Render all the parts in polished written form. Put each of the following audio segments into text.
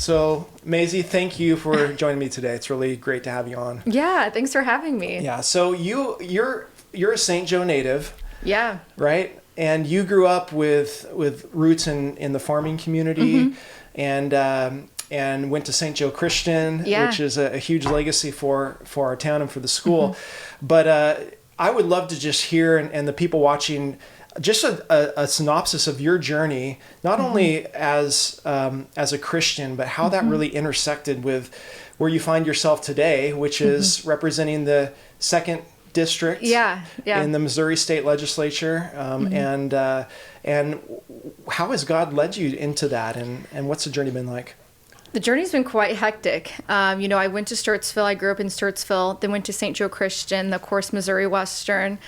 So, Mazzie, thank you for joining me today. It's really great to have you on. Yeah, thanks for having me. Yeah, so you're a St. Joe native. Yeah. Right? And you grew up with roots in the farming community, and went to St. Joe Christian, which is a huge legacy for our town and for the school. But I would love to just hear, and the people watching, just a synopsis of your journey, not only as a Christian, but how that really intersected with where you find yourself today, which is representing the 2nd District in the Missouri State Legislature. And how has God led you into that, and what's the journey been like? The journey's been quite hectic. I went to Sturtsville. I grew up in Sturtsville, then went to St. Joe Christian, of course, Missouri Western.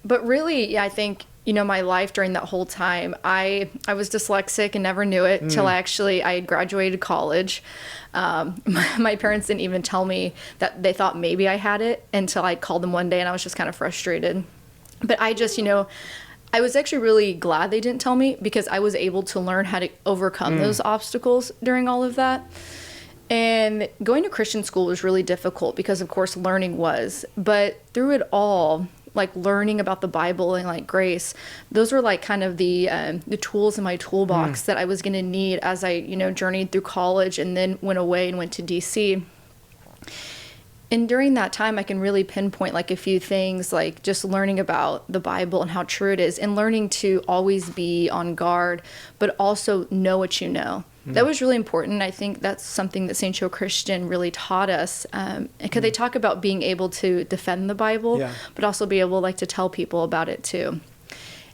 But really, I think, my life during that whole time, I was dyslexic and never knew it till I had graduated college. My parents didn't even tell me that they thought maybe I had it until I called them one day, and I was just kind of frustrated. But I just, I was actually really glad they didn't tell me, because I was able to learn how to overcome those obstacles during all of that. And going to Christian school was really difficult because, of course, learning was. But through it all, like learning about the Bible and like grace, those were like kind of the tools in my toolbox that I was going to need as I, journeyed through college and then went away and went to DC. And during that time, I can really pinpoint like a few things, like just learning about the Bible and how true it is, and learning to always be on guard, but also know what you know. That was really important. I think that's something that St. Joe Christian really taught us, because they talk about being able to defend the Bible, but also be able to tell people about it too.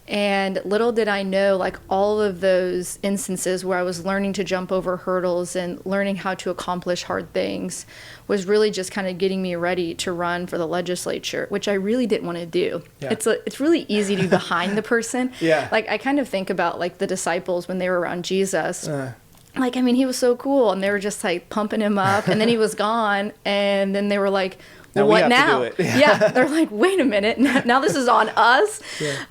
And little did I know, like all of those instances where I was learning to jump over hurdles and learning how to accomplish hard things was really just kind of getting me ready to run for the legislature, which I really didn't want to do. Yeah. It's really easy to be behind the person. Like I kind of think about like the disciples when they were around Jesus. He was so cool, and they were just like pumping him up, and then he was gone, and then they were like, well, what now? They're like, wait a minute, now this is on us.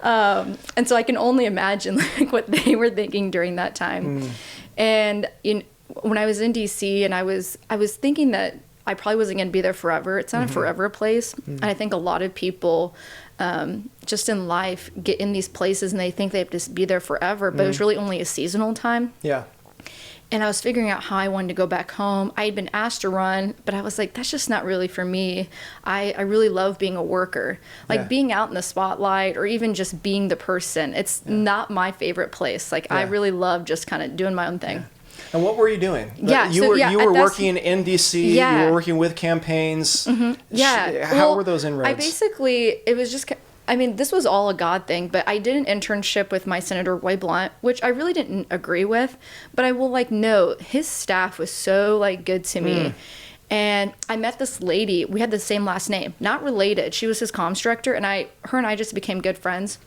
And so I can only imagine like what they were thinking during that time. And when I was in DC, and I was thinking that I probably wasn't going to be there forever. It's not a forever place. And I think a lot of people just in life get in these places and they think they have to be there forever, but it was really only a seasonal time. And I was figuring out how I wanted to go back home. I had been asked to run, but I was like, that's just not really for me. I really love being a worker. Like being out in the spotlight, or even just being the person. It's not my favorite place. Like I really love just kind of doing my own thing. And what were you doing? You were working in DC. You were working with campaigns. How were those inroads? It was just, this was all a God thing, but I did an internship with my Senator Roy Blunt, which I really didn't agree with, but I will note his staff was so good to me. And I met this lady. We had the same last name, not related. She was his comms director, and her and I just became good friends.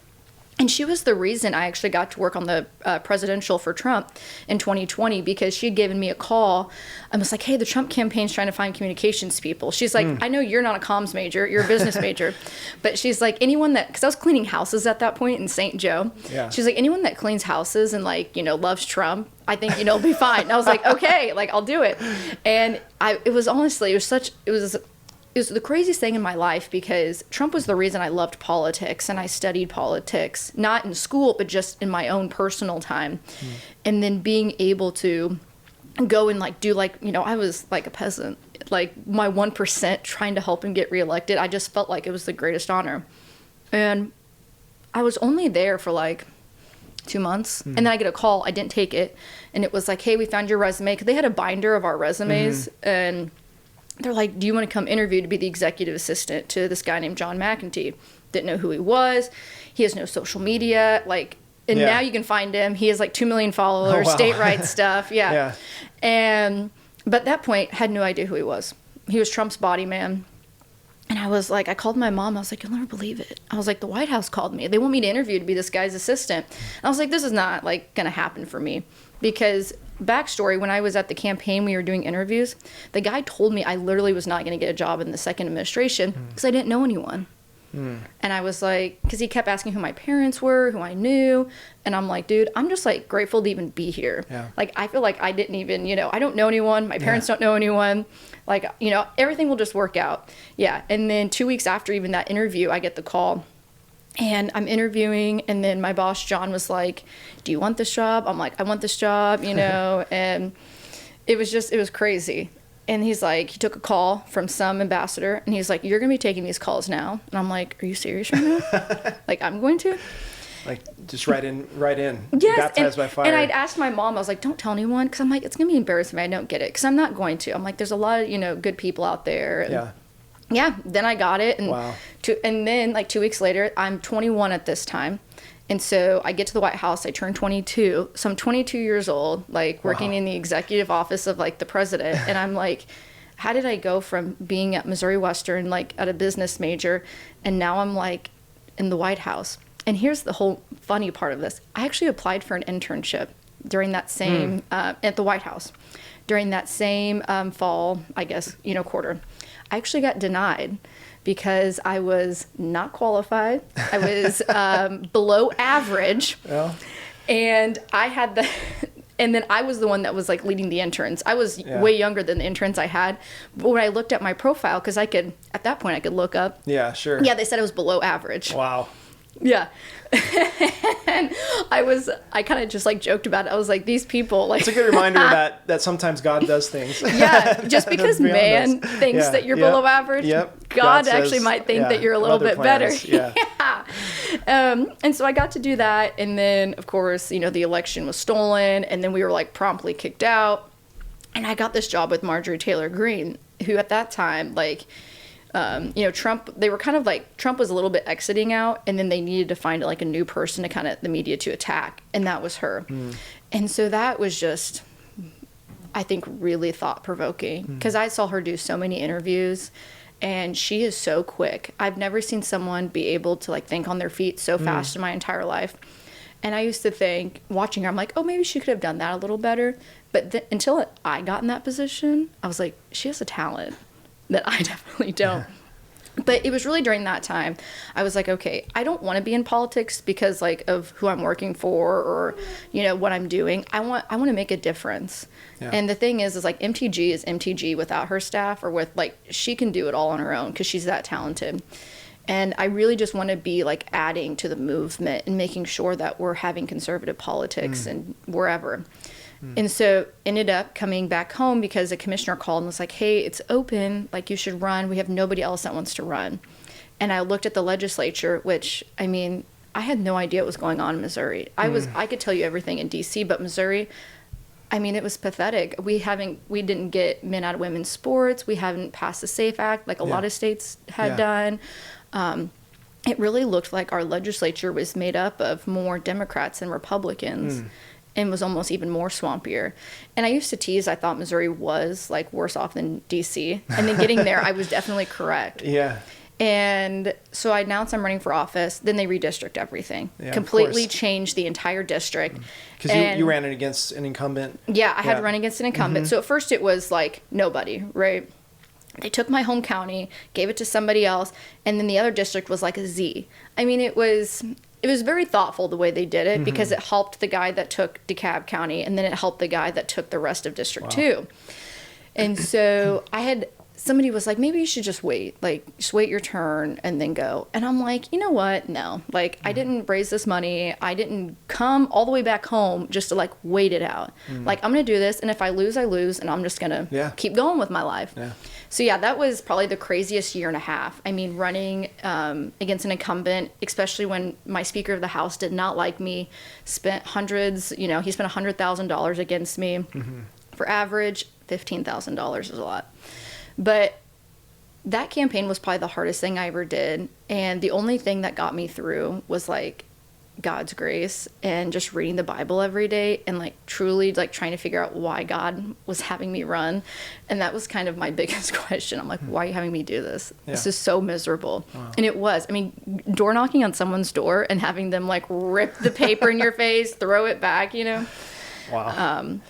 And she was the reason I actually got to work on the presidential for Trump in 2020, because she had given me a call and was like, hey, the Trump campaign's trying to find communications people. She's like, I know you're not a comms major, you're a business major. But she's like, anyone that, because I was cleaning houses at that point in St. Joe. She's like, anyone that cleans houses and loves Trump, I think, it'll be fine. And I was like, okay, I'll do it. And it was the craziest thing in my life, because Trump was the reason I loved politics and I studied politics, not in school, but just in my own personal time. And then being able to go and I was like a peasant, like my 1% trying to help him get reelected. I just felt like it was the greatest honor. And I was only there for 2 months. And then I get a call. I didn't take it. And it was like, hey, we found your resume. Because they had a binder of our resumes. And they're like, do you want to come interview to be the executive assistant to this guy named John McEntee? Didn't know who he was. He has no social media. Now you can find him. He has 2 million followers, state rights stuff. And but at that point, had no idea who he was. He was Trump's body man. And I was like, I called my mom. I was like, you'll never believe it. I was like, the White House called me. They want me to interview to be this guy's assistant. And I was like, this is not going to happen for me, because backstory, when I was at the campaign, we were doing interviews. The guy told me I literally was not going to get a job in the second administration because I didn't know anyone. And I was like, because he kept asking who my parents were, who I knew. And I'm like, dude, I'm just like grateful to even be here. Yeah. Like, I feel like I didn't even, I don't know anyone. My parents don't know anyone. Like, everything will just work out. Yeah. And then 2 weeks after even that interview, I get the call. And I'm interviewing, and then my boss, John, was like, do you want this job? I'm like, I want this job, and it was crazy. And he's like, he took a call from some ambassador, and he's like, you're going to be taking these calls now. And I'm like, are you serious right now? Like, I'm going to? Like, just right in, yes, baptized by fire. And I'd asked my mom, I was like, don't tell anyone, because I'm like, it's going to be embarrassing if I don't get it, because I'm not going to. I'm like, there's a lot of, good people out there. And yeah, then I got it. And wow. And then, like, 2 weeks later, I'm 21 at this time. And so I get to the White House, I turn 22. So I'm 22 years old, like, working in the executive office of, like, the president. And I'm like, how did I go from being at Missouri Western, like, at a business major, and now I'm, like, in the White House? And here's the whole funny part of this. I actually applied for an internship during that same, at the White House, during that same fall, I guess, quarter. I actually got denied because I was not qualified. I was below average. Yeah. And I had and then I was the one that was like leading the interns. I was way younger than the interns I had. But when I looked at my profile, because at that point I could look up. Yeah, sure. Yeah, they said I was below average. Wow. Yeah. And I kind of just like joked about it. I was like, these people, like, it's a good reminder that sometimes God does things. Yeah. Just because man thinks that you're below average, God actually might think that you're a little bit better. Yeah. And so I got to do that. And then, of course, the election was stolen, and then we were like promptly kicked out. And I got this job with Marjorie Taylor Greene, who at that time, like, Trump, they were kind of like, Trump was a little bit exiting out, and then they needed to find like a new person to kind of the media to attack. And that was her. And so that was just, I think, really thought provoking, because I saw her do so many interviews, and she is so quick. I've never seen someone be able to like think on their feet so fast in my entire life. And I used to think, watching her, I'm like, oh, maybe she could have done that a little better. But until I got in that position, I was like, she has a talent that I definitely don't. But it was really during that time, I was like, okay, I don't want to be in politics because like of who I'm working for or, what I'm doing. I want to make a difference. Yeah. And the thing is like MTG is MTG without her staff, or with like, she can do it all on her own because she's that talented. And I really just want to be like adding to the movement and making sure that we're having conservative politics and wherever. And so ended up coming back home because a commissioner called and was like, hey, it's open, like you should run. We have nobody else that wants to run. And I looked at the legislature, which, I mean, I had no idea what was going on in Missouri. I could tell you everything in DC, but Missouri, I mean, it was pathetic. We didn't get men out of women's sports. We haven't passed the SAFE Act like a lot of states had done. It really looked like our legislature was made up of more Democrats than Republicans. And was almost even more swampier. And I used to tease, I thought Missouri was like worse off than DC. And then getting there, I was definitely correct. Yeah. And so I announced I'm running for office. Then they redistrict everything. Yeah, completely changed the entire district. Because you ran it against an incumbent. Yeah, I had to run against an incumbent. So at first it was like nobody, right? They took my home county, gave it to somebody else, and then the other district was like a Z. I mean, it was very thoughtful the way they did it, because it helped the guy that took DeKalb County, and then it helped the guy that took the rest of District 2. And so somebody was like, maybe you should just wait your turn and then go. And I'm like, you know what? No, like I didn't raise this money. I didn't come all the way back home just to like wait it out. Like I'm going to do this. And if I lose, I lose. And I'm just going to keep going with my life. Yeah. So yeah, that was probably the craziest year and a half. I mean, running against an incumbent, especially when my Speaker of the House did not like me, spent hundreds, he spent $100,000 against me. For average, $15,000 is a lot. But that campaign was probably the hardest thing I ever did. And the only thing that got me through was like God's grace and just reading the Bible every day and like truly like trying to figure out why God was having me run. And that was kind of my biggest question. I'm like, why are you having me do this? Yeah. This is so miserable. Wow. And it was. I mean, door knocking on someone's door and having them like rip the paper in your face, throw it back, Wow.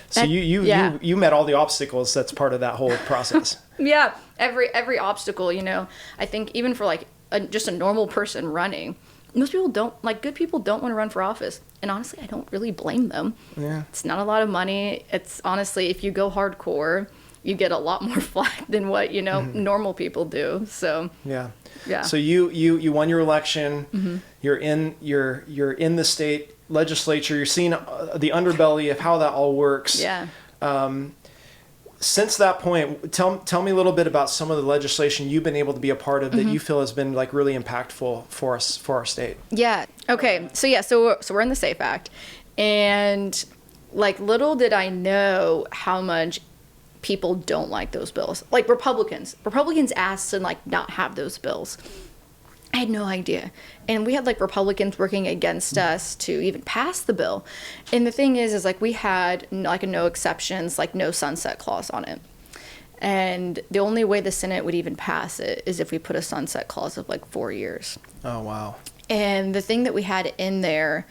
So you met all the obstacles that's part of that whole process. Yeah, every obstacle, I think even for like just a normal person running. Most people don't, like, good people don't want to run for office. And honestly, I don't really blame them. Yeah. It's not a lot of money. It's honestly, if you go hardcore, you get a lot more flack than what, normal people do. So, yeah. Yeah. So you won your election. You're in the state legislature. You're seeing the underbelly of how that all works. Yeah. Since that point, tell me a little bit about some of the legislation you've been able to be a part of that you feel has been like really impactful for us, for our state. Yeah. Okay. So we're in the SAFE Act, and like little did I know how much people don't like those bills. Like Republicans asked to like not have those bills. I had no idea. And we had like Republicans working against us to even pass the bill. And the thing is like we had like a no exceptions, like no sunset clause on it. And the only way the Senate would even pass it is if we put a sunset clause of like 4 years. Oh, wow. And the thing that we had in there,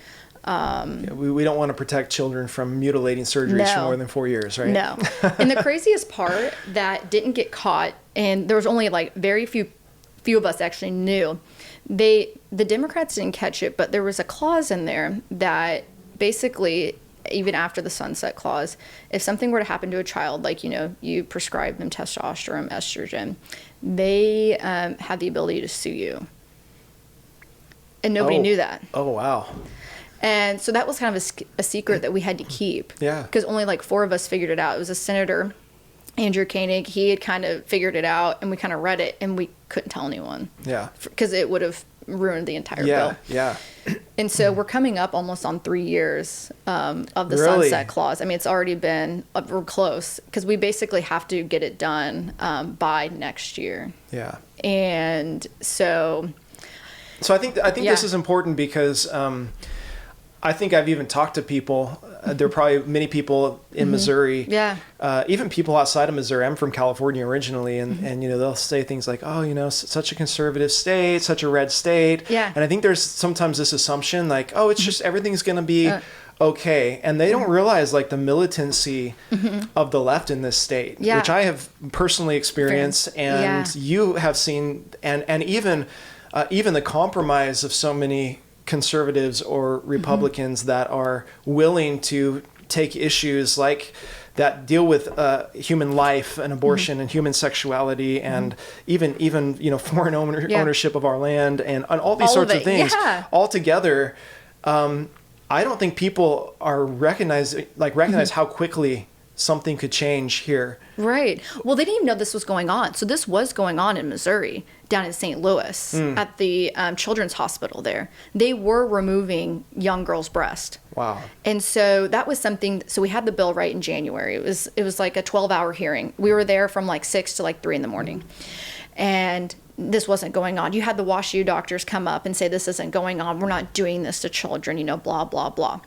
we don't want to protect children from mutilating surgeries for more than 4 years, right? No. And the craziest part that didn't get caught, and there was only like very few of us actually knew, the Democrats didn't catch it, but there was a clause in there that basically, even after the sunset clause, if something were to happen to a child, like, you prescribe them testosterone, estrogen, they have the ability to sue you. And nobody knew that. Oh, wow. And so that was kind of a secret that we had to keep. Yeah. Because only like 4 of us figured it out. It was a senator, Andrew Koenig. He had kind of figured it out, and we kind of read it, and we couldn't tell anyone. Yeah. Because it would have ruined the entire bill. Yeah. And so we're coming up almost on 3 years of the sunset clause. I mean, it's already been, we're close, because we basically have to get it done by next year. Yeah. And so I think this is important because I think I've even talked to people. There are probably many people in Missouri. Yeah. Even people outside of Missouri. I'm from California originally, and they'll say things like, "Oh, such a conservative state, such a red state." Yeah. And I think there's sometimes this assumption like, "Oh, it's just everything's going to be okay," and they don't realize like the militancy of the left in this state, which I have personally experienced, and you have seen, and even the compromise of so many conservatives or Republicans that are willing to take issues like that deal with human life and abortion and human sexuality and even foreign ownership of our land and all these sorts of things all together. I don't think people are recognize how quickly something could change here. Right. Well, they didn't even know this was going on. So this was going on in Missouri, down in St. Louis, at the children's hospital there. They were removing young girls' breast. Wow. And so that was something. So we had the bill right in January. It was like a 12-hour hearing. We were there from like 6 to like 3 in the morning. And this wasn't going on. You had the WashU doctors come up and say, this isn't going on. We're not doing this to children, blah, blah, blah.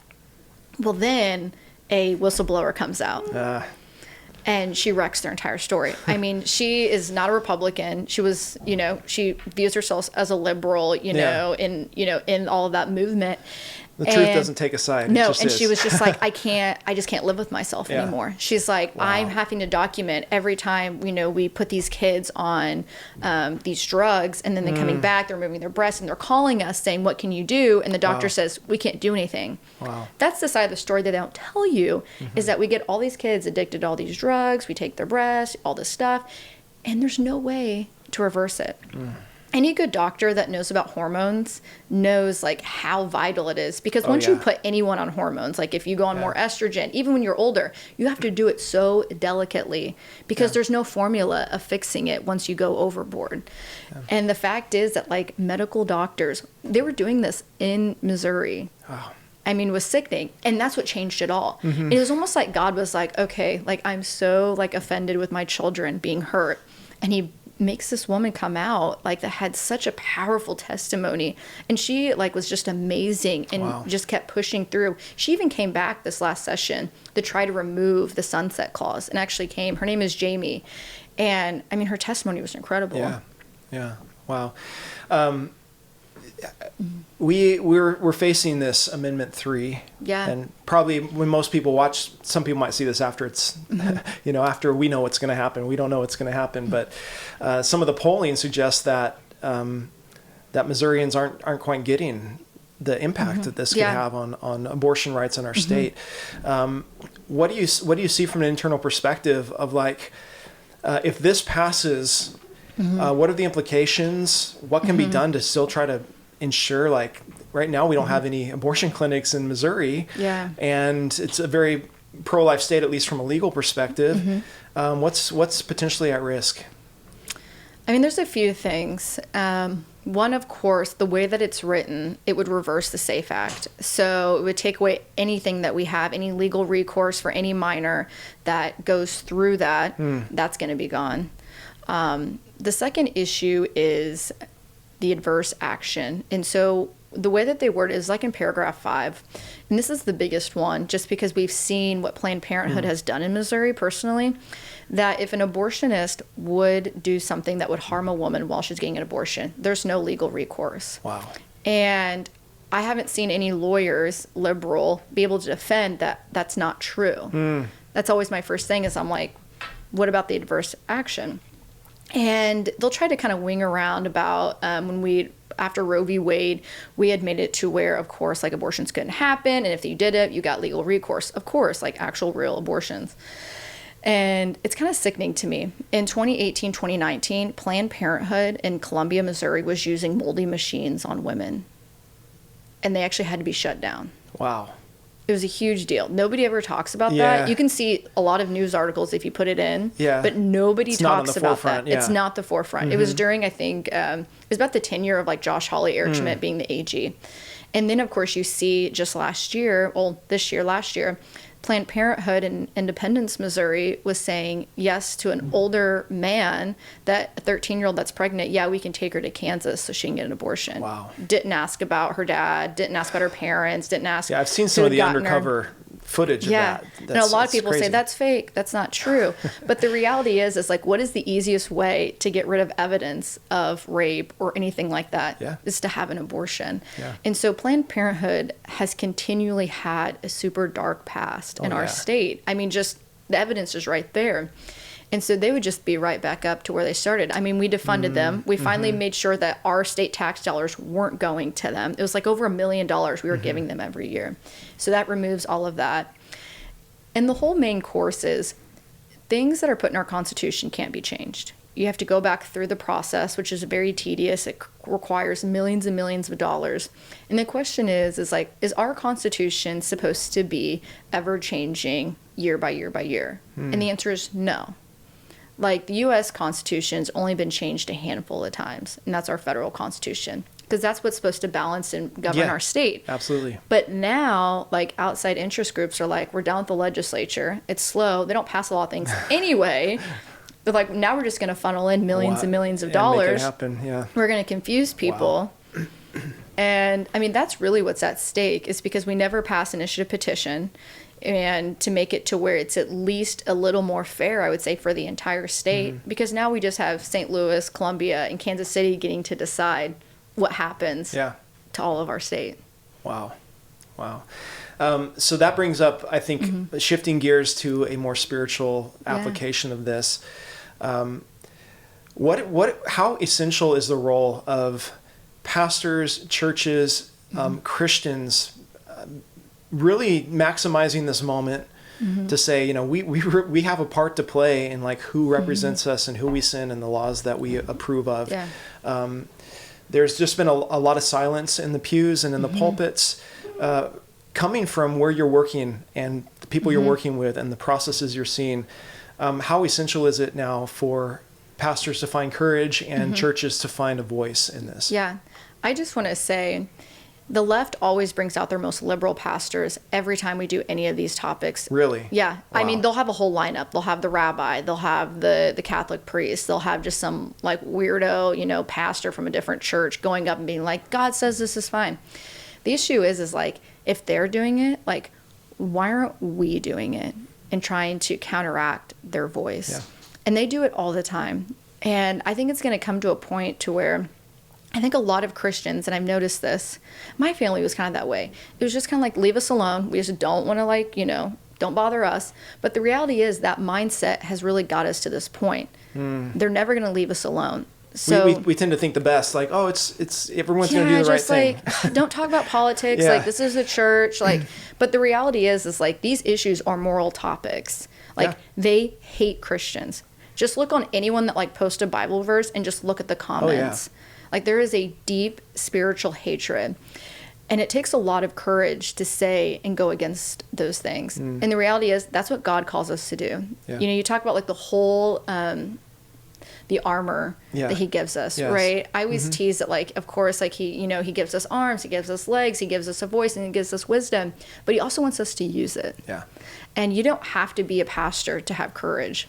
Well, then a whistleblower comes out. And she wrecks their entire story. I mean, she is not a Republican. She was, she views herself as a liberal, in all of that movement. The truth doesn't take a side. No, and she was just like, I just can't live with myself anymore. She's like, I'm having to document every time, we put these kids on these drugs, and then they're coming back, they're removing their breasts, and they're calling us saying, what can you do? And the doctor says, we can't do anything. Wow. That's the side of the story that they don't tell you, is that we get all these kids addicted to all these drugs, we take their breasts, all this stuff, and there's no way to reverse it. Any good doctor that knows about hormones knows like how vital it is, because once you put anyone on hormones, like if you go on more estrogen, even when you're older, you have to do it so delicately because there's no formula of fixing it once you go overboard. And the fact is that like medical doctors, they were doing this in Missouri. I mean, was sickening. And that's what changed it all. It was almost like God was like, okay, like I'm so like offended with my children being hurt. And he makes this woman come out like that had such a powerful testimony, and she like was just amazing and just kept pushing through. She even came back this last session to try to remove the sunset clause, and actually came. Her name is Jamie, and I mean her testimony was incredible. Wow. We're facing this Amendment 3. And probably when most people watch, some people might see this after it's, after we know what's going to happen. We don't know what's going to happen, but some of the polling suggests that that Missourians aren't quite getting the impact that this could have on abortion rights in our state. What do you see from an internal perspective of like, if this passes, what are the implications? What can be done to still try to ensure, like, right now we don't have any abortion clinics in Missouri, and it's a very pro-life state, at least from a legal perspective. What's potentially at risk? I mean, there's a few things. One, of course, the way that it's written, it would reverse the SAFE Act. So it would take away anything that we have, any legal recourse for any minor that goes through that. That's going to be gone. The second issue is the adverse action. And so the way that they word it is like in paragraph 5. And this is the biggest one, just because we've seen what Planned Parenthood has done in Missouri personally, that if an abortionist would do something that would harm a woman while she's getting an abortion, there's no legal recourse. Wow. And I haven't seen any lawyers, liberal, be able to defend that that's not true. That's always my first thing is I'm like, what about the adverse action? And they'll try to kind of wing around about after Roe v. Wade, we had made it to where, of course, like abortions couldn't happen. And if you did it, you got legal recourse. Of course, like actual real abortions. And it's kind of sickening to me. In 2018, 2019, Planned Parenthood in Columbia, Missouri was using moldy machines on women. And they actually had to be shut down. Wow. It was a huge deal. Nobody ever talks about that. You can see a lot of news articles if you put it in, but nobody talks about that. It's not the forefront. It was during, I think, it was about the tenure of like Josh Hawley, Eric Schmidt being the AG. And then, of course, you see just last year, last year, Planned Parenthood in Independence, Missouri was saying yes to an older man, that a 13-year-old that's pregnant, we can take her to Kansas so she can get an abortion. Wow. Didn't ask about her dad, didn't ask about her parents, didn't ask. Yeah, I've seen some of the undercover footage of that. And a lot of people say that's fake, that's not true. But the reality is like, what is the easiest way to get rid of evidence of rape or anything like that? Is to have an abortion. And so Planned Parenthood has continually had a super dark past in our state. I mean, just the evidence is right there. And so they would just be right back up to where they started. I mean, we defunded them. We finally made sure that our state tax dollars weren't going to them. It was like over $1 million we were giving them every year. So that removes all of that. And the whole main course is things that are put in our Constitution can't be changed. You have to go back through the process, which is very tedious. It requires millions and millions of dollars. And the question is like, is our Constitution supposed to be ever changing year by year by year? And the answer is no. Like the U.S. Constitution's only been changed a handful of times, and that's our federal Constitution, because that's what's supposed to balance and govern our state. Absolutely. But now, like outside interest groups are like, we're done with the legislature. It's slow. They don't pass a lot of things anyway. They're like, now we're just going to funnel in millions and millions of dollars. Make it happen. We're going to confuse people. Wow. And I mean, that's really what's at stake, is because we never pass an initiative petition. And to make it to where it's at least a little more fair, I would say, for the entire state. Because now we just have St. Louis, Columbia, and Kansas City getting to decide what happens to all of our state. Wow. So that brings up, I think, shifting gears to a more spiritual application of this. How essential is the role of pastors, churches, Christians, really maximizing this moment to say, you know, we have a part to play in like who represents us and who we send and the laws that we approve of. There's just been a lot of silence in the pews and in the pulpits, coming from where you're working and the people you're working with and the processes you're seeing. How essential is it now for pastors to find courage and churches to find a voice in this? I just want to say, the left always brings out their most liberal pastors every time we do any of these topics. Really? Yeah. Wow. I mean, they'll have a whole lineup. They'll have the rabbi. They'll have the Catholic priest. They'll have just some like weirdo, pastor from a different church going up and being like, God says this is fine. The issue is like, if they're doing it, like, why aren't we doing it and trying to counteract their voice? And they do it all the time. And I think it's going to come to a point to where I think a lot of Christians, and I've noticed this, my family was kind of that way. It was just kind of like, leave us alone. We just don't want to don't bother us. But the reality is that mindset has really got us to this point. They're never going to leave us alone. So we tend to think the best, like, oh, it's everyone's going to do the right thing. Like, don't talk about politics. Like, this is a church. Like, but the reality is like these issues are moral topics. Like, they hate Christians. Just look on anyone that like posts a Bible verse and just look at the comments. Like, there is a deep spiritual hatred. And it takes a lot of courage to say and go against those things. And the reality is that's what God calls us to do. You know, you talk about like the whole, the armor that he gives us, right? I always tease that, like, of course, like he gives us arms, he gives us legs, he gives us a voice, and he gives us wisdom, but he also wants us to use it. And you don't have to be a pastor to have courage.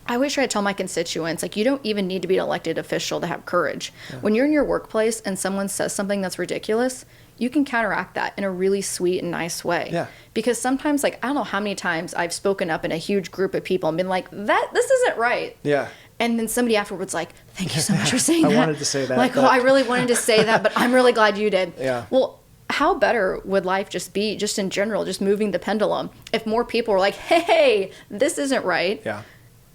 I always try to tell my constituents, like, you don't even need to be an elected official to have courage. When you're in your workplace and someone says something that's ridiculous, you can counteract that in a really sweet and nice way. Because sometimes, like, I don't know how many times I've spoken up in a huge group of people and been like, this isn't right. And then somebody afterwards like, thank you so much for saying that. I wanted to say that. Like, oh, I really wanted to say that, but I'm really glad you did. Yeah. Well, how better would life just be, just in general, just moving the pendulum, if more people were like, hey, this isn't right? Yeah.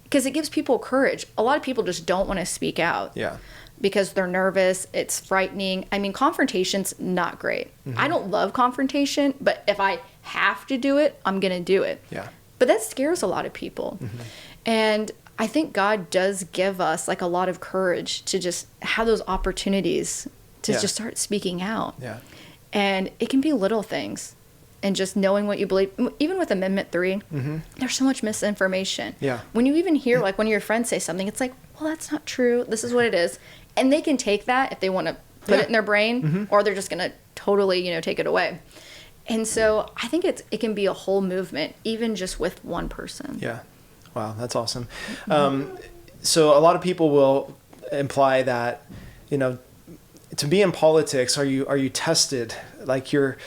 Because it gives people courage. A lot of people just don't want to speak out. Yeah. Because they're nervous, it's frightening. I mean, confrontation's not great. Mm-hmm. I don't love confrontation, but if I have to do it, I'm going to do it. Yeah. But that scares a lot of people. Mm-hmm. And I think God does give us like a lot of courage to just have those opportunities to just start speaking out. Yeah. And it can be little things. And just knowing what you believe, even with Amendment 3, there's so much misinformation. Yeah. When you even hear like one of your friends say something, it's like, well, that's not true. This is what it is. And they can take that if they want to put it in their brain, or they're just going to totally, take it away. And so I think it can be a whole movement, even just with one person. Yeah. Wow, that's awesome. So a lot of people will imply that, to be in politics, are you tested, like your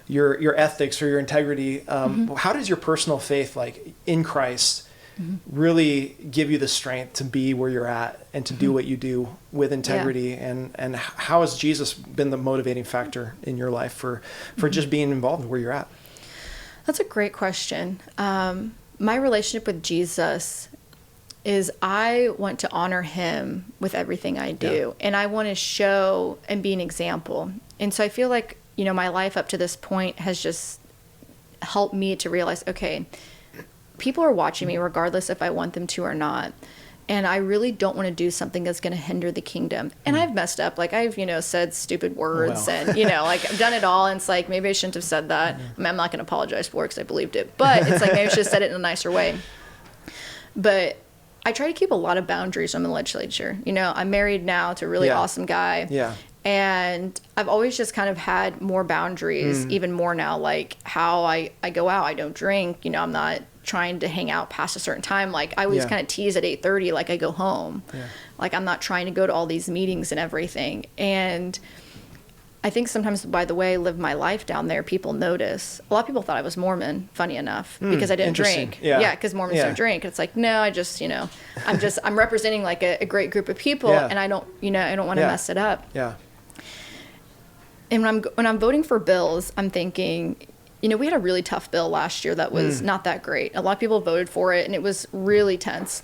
ethics or your integrity? How does your personal faith, like in Christ, really give you the strength to be where you're at and to do what you do with integrity? And how has Jesus been the motivating factor in your life for just being involved where you're at? That's a great question. My relationship with Jesus is I want to honor him with everything I do. And I want to show and be an example. And so I feel like, my life up to this point has just helped me to realize, okay, people are watching me regardless if I want them to or not. And I really don't want to do something that's going to hinder the kingdom. And I've messed up. Like I've, said stupid words and, like I've done it all. And it's like, maybe I shouldn't have said that. I mean, I'm not going to apologize for it because I believed it. But it's like, maybe I should have said it in a nicer way. But I try to keep a lot of boundaries in the legislature. I'm married now to a really awesome guy. Yeah. And I've always just kind of had more boundaries, even more now, like how I go out. I don't drink, I'm not trying to hang out past a certain time. Like I always kind of tease at 8:30, like I go home. Like I'm not trying to go to all these meetings and everything. And I think sometimes by the way I live my life down there, people notice. A lot of people thought I was Mormon, funny enough, because I didn't drink. Yeah, because Mormons don't drink. It's like, no, I just, I'm representing like a great group of people, and I don't want to mess it up. Yeah. And when I'm voting for bills, I'm thinking, we had a really tough bill last year that was not that great. A lot of people voted for it, and it was really tense.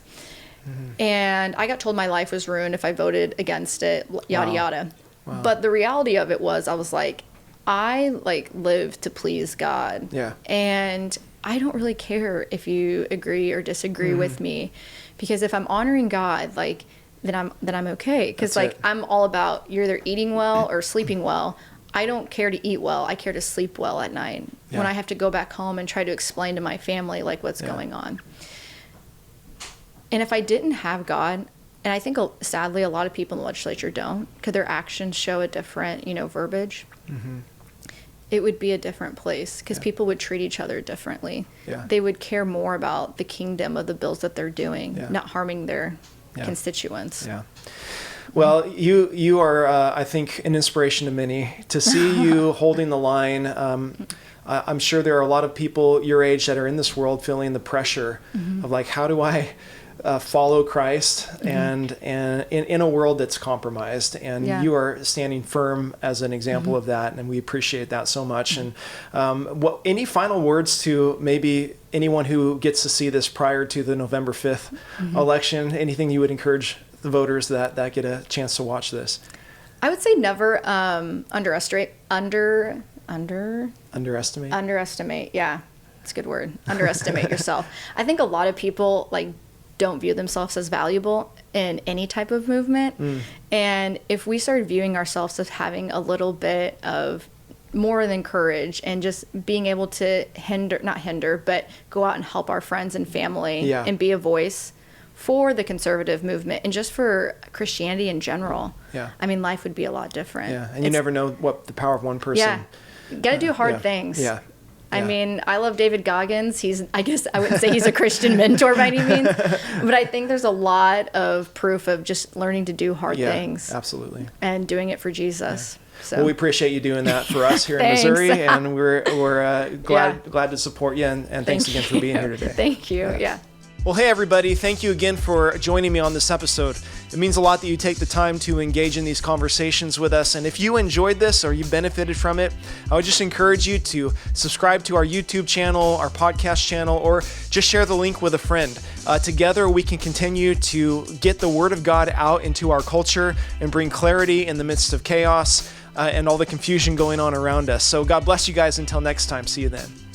And I got told my life was ruined if I voted against it, yada, yada. Wow. But the reality of it was, I was like, I live to please God. Yeah. And I don't really care if you agree or disagree with me, because if I'm honoring God, then I'm okay. Because I'm all about you're either eating well or sleeping well. I don't care to eat well. I care to sleep well at night when I have to go back home and try to explain to my family what's going on. And if I didn't have God, and I think sadly a lot of people in the legislature don't, because their actions show a different, verbiage, it would be a different place, because people would treat each other differently. Yeah. They would care more about the kingdom of the bills that they're doing, not harming their constituents. Yeah. Well, you are, I think, an inspiration to many. To see you holding the line, I'm sure there are a lot of people your age that are in this world feeling the pressure of how do I follow Christ and in a world that's compromised, and you are standing firm as an example of that, and we appreciate that so much. And any final words to maybe anyone who gets to see this prior to the November 5th election? Anything you would encourage the voters that get a chance to watch this? I would say never underestimate. Yeah, it's a good word. Underestimate yourself. I think a lot of people don't view themselves as valuable in any type of movement. And if we start viewing ourselves as having a little bit of more than courage and just being able to not hinder, but go out and help our friends and family and be a voice for the conservative movement and just for Christianity in general. Yeah. I mean, life would be a lot different. Yeah. And you never know what the power of one person. Yeah. You got to do hard things. Yeah. I mean, I love David Goggins. I guess I wouldn't say he's a Christian mentor by any means, but I think there's a lot of proof of just learning to do hard things. Absolutely. And doing it for Jesus. Yeah. So. Well, we appreciate you doing that for us here in Missouri, and we're glad to support you, and thanks again for being here today. Thank you. Yeah. Well, hey everybody, thank you again for joining me on this episode. It means a lot that you take the time to engage in these conversations with us, and if you enjoyed this or you benefited from it, I would just encourage you to subscribe to our YouTube channel, our podcast channel, or just share the link with a friend. Together we can continue to get the Word of God out into our culture and bring clarity in the midst of chaos and all the confusion going on around us. So God bless you guys until next time. See you then.